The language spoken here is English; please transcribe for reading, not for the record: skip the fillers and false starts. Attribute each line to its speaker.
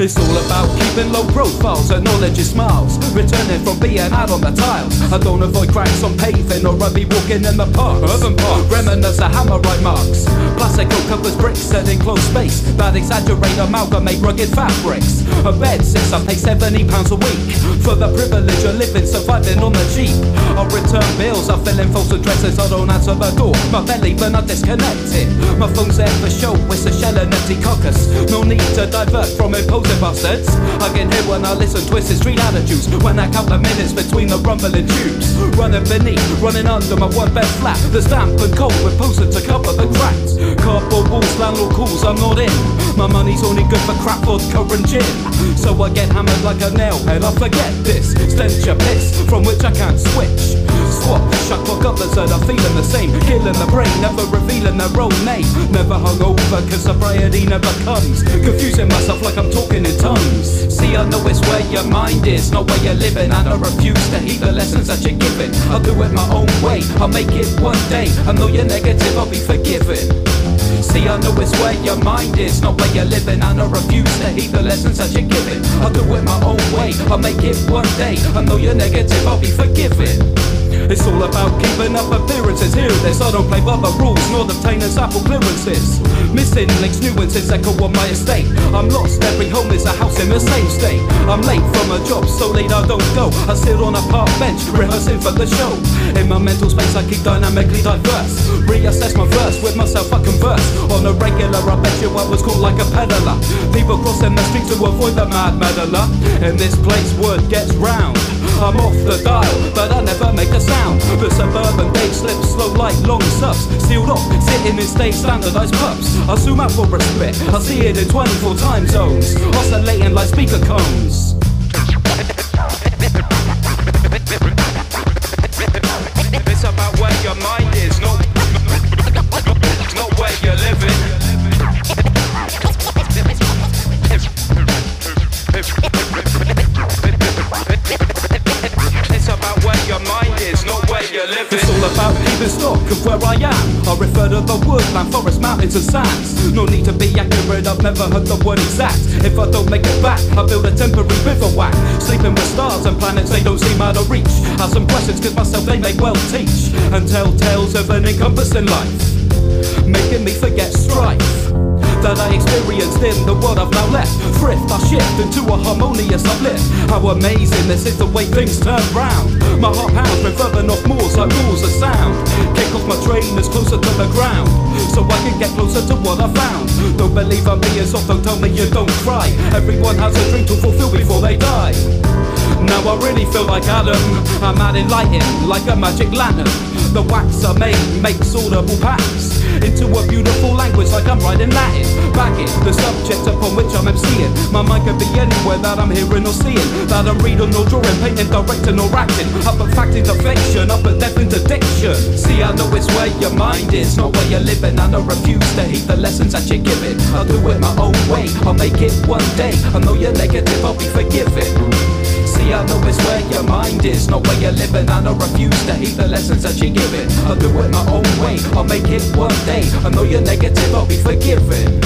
Speaker 1: It's all about keeping low profiles, acknowledging smiles, returning from being out on the tiles. I don't avoid cracks on paving or I be walking in the park. Urban park, remnants of hammer right marks. Plastic covers bricks set in closed space that exaggerate, amalgamate rugged fabrics. A bed sits, I pay £70 a week for the privilege of living, surviving on the cheap. I return bills, I fill in false addresses, I don't answer the door. My belly burn, I disconnected. My phone's there for show, it's a shell and empty carcass. No need to divert from imposing bastards. I can hear when I listen twisted street attitudes, when I count the minutes between the rumbling tubes. Running beneath, running under my one bed flat that's damp and cold with posters to cover the cracks. Cardboard walls, landlord calls, I'm not in. My money's only good for crap, vodka and gin. So I get hammered like a nailhead, I forget this stench of piss from which I can't switch. Swap, shuck for others that are feeling the same, killing the brain, never revealing their own name. Never hungover, cause sobriety never comes. Confusing myself like I'm talking in tongues. See, I know it's where your mind is, not where you're living, and I refuse to heed the lessons that you're giving. I'll do it my own way, I'll make it one day. I know you're negative, I'll be forgiven. See, I know it's where your mind is, not where you're living, and I refuse to heed the lessons that you're giving. I'll do it my own way, I'll make it one day. I know you're negative, I'll be forgiven. It's all about keeping up appearances. Hear this, I don't play by the rules, nor obtaining sample clearances. Missing links, nuances echo on my estate. I'm lost, every home is a house in the same state. I'm late from a job, so late I don't go. I sit on a park bench, rehearsing for the show. In my mental space I keep dynamically diverse. Reassess my verse, with myself I converse. On a regular, I bet you I was caught like a peddler. People crossing the street to avoid the mad meddler. In this place word gets round. I'm off the dial, but I never make a sound. The suburban day slips slow like long subs. Sealed off, sitting in stage standardized pubs. I zoom out for a split, I see it in 24 time zones, oscillating like speaker cones. It's about where your mind is, not where you're living. It's all about keeping stock of where I am. I refer to the woodland, forest, mountains and sands. No need to be accurate, I've never heard the word exact. If I don't make it back, I build a temporary bivouac. Sleeping with stars and planets they don't seem out of reach. Ask some questions cause myself they may well teach, and tell tales of an encompassing life, making me forget strife that I experienced in the world I've now left. Thrift, I shift into a harmonious uplift. How amazing this is the way things turn round. My heart pounds, reverbing off moors like walls of sound. Kick off my trainers closer to the ground, so I can get closer to what I found. Don't believe I'm being soft, don't tell me you don't cry. Everyone has a dream to fulfill before they die. Now I really feel like Adam, I'm adding light in like a magic lantern. The wax I made makes audible patterns into a beautiful language like I'm writing Latin. Backing the subject upon which I'm emceeing. My mind could be anywhere that I'm hearing or seeing, that I'm reading or drawing, painting, directing or acting. I put fact into fiction, I put death into diction. See, I know it's where your mind is, not where you're living, and I refuse to heed the lessons that you're giving. I'll do it my own way, I'll make it one day. I know you're negative, I'll be forgiven. See, I know it's where your mind is, not where you're living, and I refuse to heed the lessons that you're giving. I'll do it my own way, I'll make it one day. I know you're negative, I'll be forgiven.